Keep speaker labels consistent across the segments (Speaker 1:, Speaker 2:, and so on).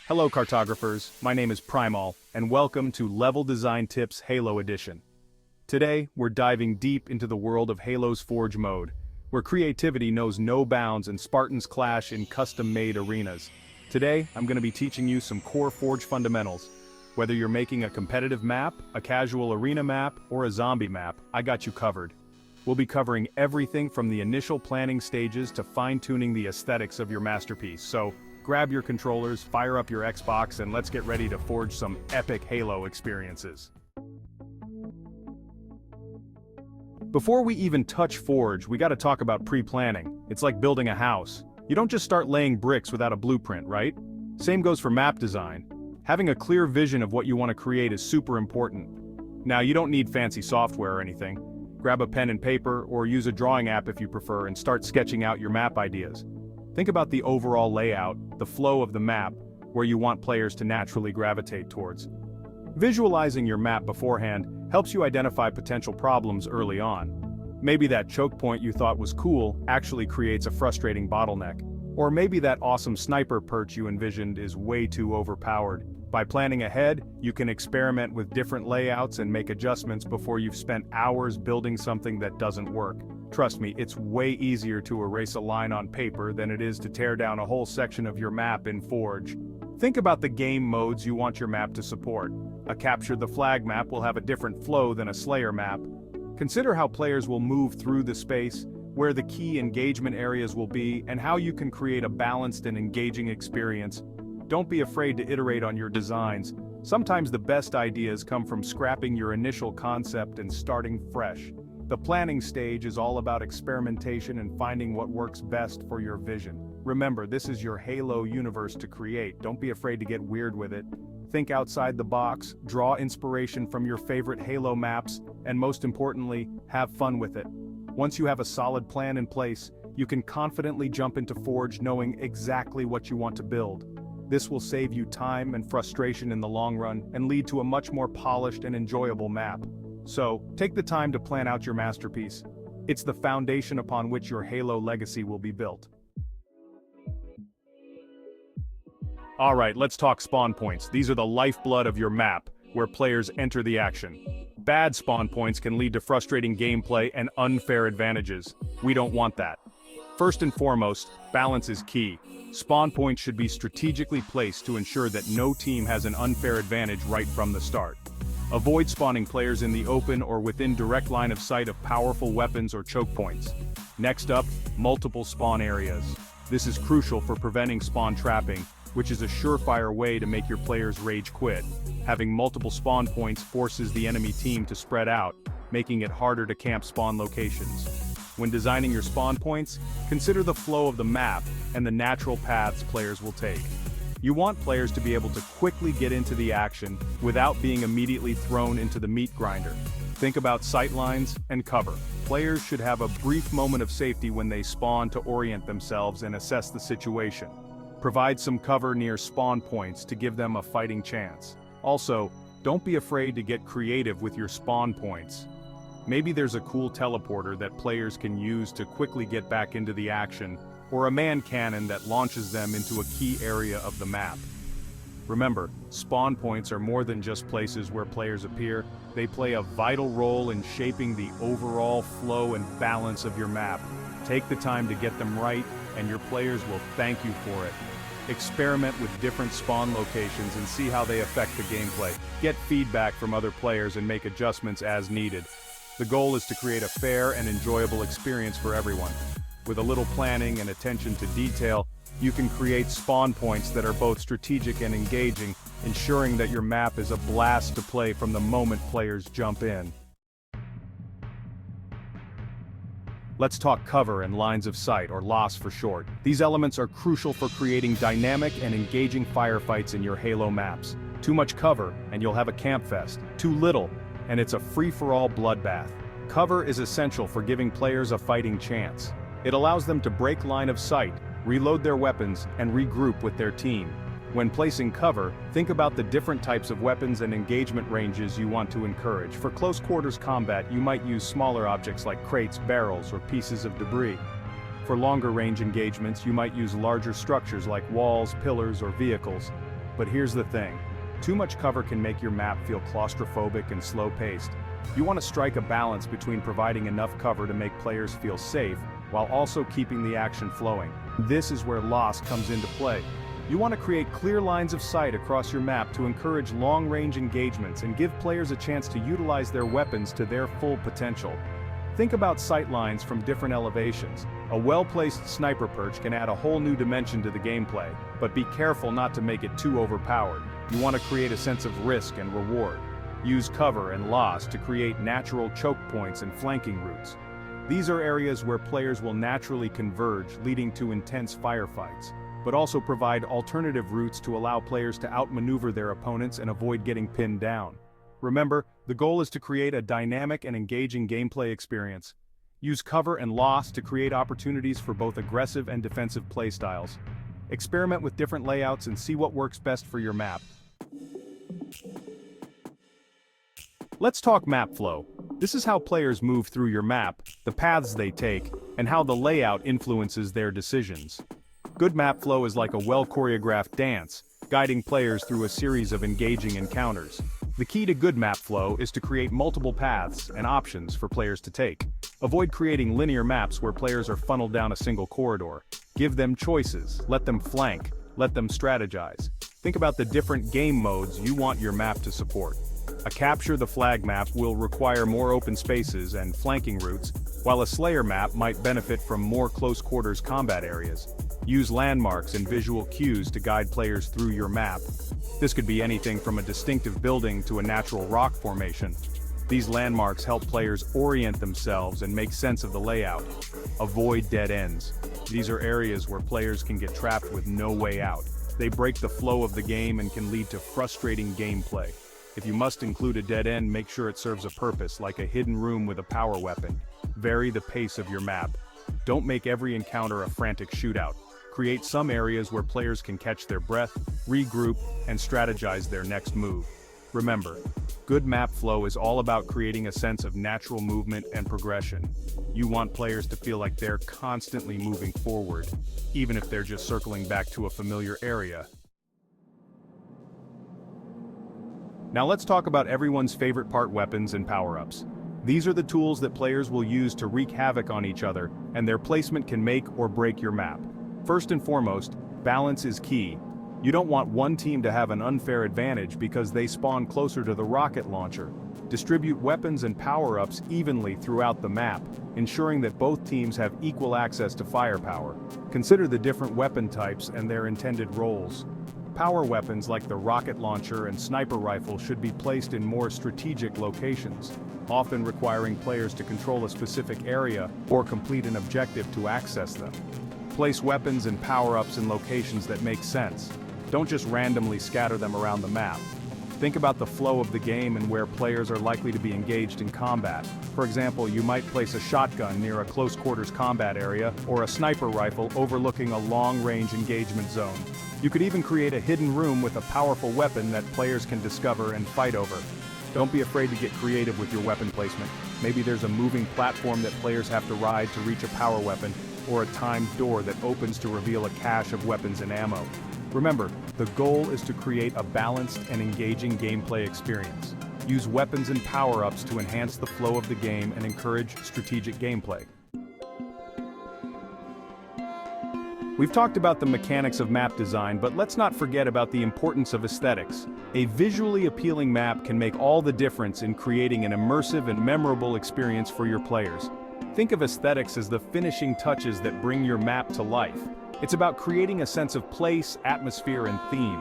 Speaker 1: Hello cartographers, my name is Primal, and welcome to Level Design Tips Halo Edition. Today, we're diving deep into the world of Halo's Forge mode, where creativity knows no bounds and Spartans clash in custom-made arenas. Today, I'm going to be teaching you some core Forge fundamentals. Whether you're making a competitive map, a casual arena map, or a zombie map, I got you covered. We'll be covering everything from the initial planning stages to fine-tuning the aesthetics of your masterpiece, so grab your controllers, fire up your Xbox, and let's get ready to forge some epic Halo experiences. Before we even touch Forge, we gotta talk about pre-planning. It's like building a house. You don't just start laying bricks without a blueprint, right? Same goes for map design. Having a clear vision of what you want to create is super important. Now, you don't need fancy software or anything. Grab a pen and paper, or use a drawing app if you prefer, and start sketching out your map ideas. Think about the overall layout, the flow of the map, where you want players to naturally gravitate towards. Visualizing your map beforehand helps you identify potential problems early on. Maybe that choke point you thought was cool actually creates a frustrating bottleneck. Or maybe that awesome sniper perch you envisioned is way too overpowered. By planning ahead, you can experiment with different layouts and make adjustments before you've spent hours building something that doesn't work. Trust me, it's way easier to erase a line on paper than it is to tear down a whole section of your map in Forge. Think about the game modes you want your map to support. A Capture the Flag map will have a different flow than a Slayer map. Consider how players will move through the space, where the key engagement areas will be, and how you can create a balanced and engaging experience. Don't be afraid to iterate on your designs. Sometimes the best ideas come from scrapping your initial concept and starting fresh. The planning stage is all about experimentation and finding what works best for your vision. Remember, this is your Halo universe to create. Don't be afraid to get weird with it. Think outside the box, draw inspiration from your favorite Halo maps, and most importantly, have fun with it. Once you have a solid plan in place, you can confidently jump into Forge knowing exactly what you want to build. This will save you time and frustration in the long run and lead to a much more polished and enjoyable map. So, take the time to plan out your masterpiece. It's the foundation upon which your Halo legacy will be built. Alright, let's talk spawn points. These are the lifeblood of your map, where players enter the action. Bad spawn points can lead to frustrating gameplay and unfair advantages. We don't want that. First and foremost, balance is key. Spawn points should be strategically placed to ensure that no team has an unfair advantage right from the start. Avoid spawning players in the open or within direct line of sight of powerful weapons or choke points. Next up, multiple spawn areas. This is crucial for preventing spawn trapping, which is a surefire way to make your players rage quit. Having multiple spawn points forces the enemy team to spread out, making it harder to camp spawn locations. When designing your spawn points, consider the flow of the map and the natural paths players will take. You want players to be able to quickly get into the action without being immediately thrown into the meat grinder. Think about sightlines and cover. Players should have a brief moment of safety when they spawn to orient themselves and assess the situation. Provide some cover near spawn points to give them a fighting chance. Also, don't be afraid to get creative with your spawn points. Maybe there's a cool teleporter that players can use to quickly get back into the action, or a man cannon that launches them into a key area of the map. Remember, spawn points are more than just places where players appear. They play a vital role in shaping the overall flow and balance of your map. Take the time to get them right, and your players will thank you for it. Experiment with different spawn locations and see how they affect the gameplay. Get feedback from other players and make adjustments as needed. The goal is to create a fair and enjoyable experience for everyone. With a little planning and attention to detail, you can create spawn points that are both strategic and engaging, ensuring that your map is a blast to play from the moment players jump in. Let's talk cover and lines of sight, or LOS for short. These elements are crucial for creating dynamic and engaging firefights in your Halo maps. Too much cover, and you'll have a campfest. Too little, and it's a free-for-all bloodbath. Cover is essential for giving players a fighting chance. It allows them to break line of sight, reload their weapons, and regroup with their team. When placing cover, think about the different types of weapons and engagement ranges you want to encourage. For close quarters combat, you might use smaller objects like crates, barrels, or pieces of debris. For longer range engagements, you might use larger structures like walls, pillars, or vehicles. But here's the thing. Too much cover can make your map feel claustrophobic and slow-paced. You want to strike a balance between providing enough cover to make players feel safe, while also keeping the action flowing. This is where Lost comes into play. You want to create clear lines of sight across your map to encourage long-range engagements and give players a chance to utilize their weapons to their full potential. Think about sight lines from different elevations. A well-placed sniper perch can add a whole new dimension to the gameplay, but be careful not to make it too overpowered. You want to create a sense of risk and reward. Use cover and loss to create natural choke points and flanking routes. These are areas where players will naturally converge, leading to intense firefights, but also provide alternative routes to allow players to outmaneuver their opponents and avoid getting pinned down. Remember, the goal is to create a dynamic and engaging gameplay experience. Use cover and loss to create opportunities for both aggressive and defensive playstyles. Experiment with different layouts and see what works best for your map. Let's talk map flow. This is how players move through your map, the paths they take, and how the layout influences their decisions. Good map flow is like a well-choreographed dance, guiding players through a series of engaging encounters. The key to good map flow is to create multiple paths and options for players to take. Avoid creating linear maps where players are funneled down a single corridor. Give them choices, let them flank, let them strategize. Think about the different game modes you want your map to support. A capture the flag map will require more open spaces and flanking routes, while a Slayer map might benefit from more close-quarters combat areas. Use landmarks and visual cues to guide players through your map. This could be anything from a distinctive building to a natural rock formation. These landmarks help players orient themselves and make sense of the layout. Avoid dead ends. These are areas where players can get trapped with no way out. They break the flow of the game and can lead to frustrating gameplay. If you must include a dead end, make sure it serves a purpose, like a hidden room with a power weapon. Vary the pace of your map. Don't make every encounter a frantic shootout. Create some areas where players can catch their breath, regroup, and strategize their next move. Remember, good map flow is all about creating a sense of natural movement and progression. You want players to feel like they're constantly moving forward, even if they're just circling back to a familiar area. Now let's talk about everyone's favorite part: weapons and power-ups. These are the tools that players will use to wreak havoc on each other, and their placement can make or break your map. First and foremost, balance is key. You don't want one team to have an unfair advantage because they spawn closer to the rocket launcher. Distribute weapons and power-ups evenly throughout the map, ensuring that both teams have equal access to firepower. Consider the different weapon types and their intended roles. Power weapons like the rocket launcher and sniper rifle should be placed in more strategic locations, often requiring players to control a specific area or complete an objective to access them. Place weapons and power-ups in locations that make sense. Don't just randomly scatter them around the map. Think about the flow of the game and where players are likely to be engaged in combat. For example, you might place a shotgun near a close-quarters combat area or a sniper rifle overlooking a long-range engagement zone. You could even create a hidden room with a powerful weapon that players can discover and fight over. Don't be afraid to get creative with your weapon placement. Maybe there's a moving platform that players have to ride to reach a power weapon, or a timed door that opens to reveal a cache of weapons and ammo. Remember, the goal is to create a balanced and engaging gameplay experience. Use weapons and power-ups to enhance the flow of the game and encourage strategic gameplay. We've talked about the mechanics of map design, but let's not forget about the importance of aesthetics. A visually appealing map can make all the difference in creating an immersive and memorable experience for your players. Think of aesthetics as the finishing touches that bring your map to life. It's about creating a sense of place, atmosphere, and theme.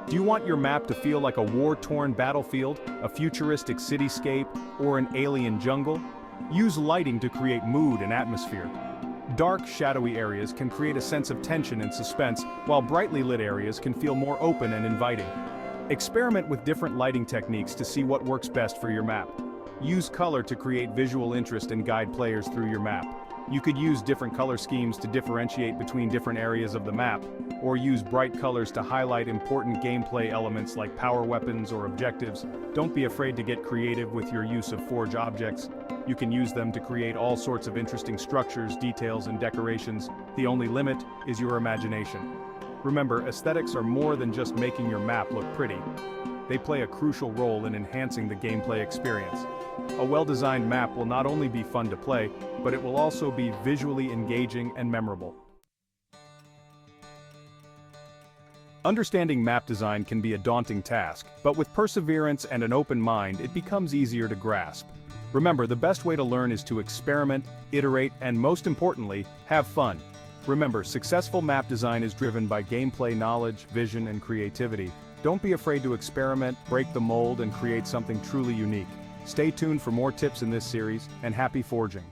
Speaker 1: Do you want your map to feel like a war-torn battlefield, a futuristic cityscape, or an alien jungle? Use lighting to create mood and atmosphere. Dark, shadowy areas can create a sense of tension and suspense, while brightly lit areas can feel more open and inviting. Experiment with different lighting techniques to see what works best for your map. Use color to create visual interest and guide players through your map. You could use different color schemes to differentiate between different areas of the map, or use bright colors to highlight important gameplay elements like power weapons or objectives. Don't be afraid to get creative with your use of forge objects. You can use them to create all sorts of interesting structures, details, and decorations. The only limit is your imagination. Remember, aesthetics are more than just making your map look pretty. They play a crucial role in enhancing the gameplay experience. A well-designed map will not only be fun to play, but it will also be visually engaging and memorable. Understanding map design can be a daunting task, but with perseverance and an open mind, it becomes easier to grasp. Remember, the best way to learn is to experiment, iterate, and most importantly, have fun. Remember, successful map design is driven by gameplay knowledge, vision, and creativity. Don't be afraid to experiment, break the mold, and create something truly unique. Stay tuned for more tips in this series, and happy forging!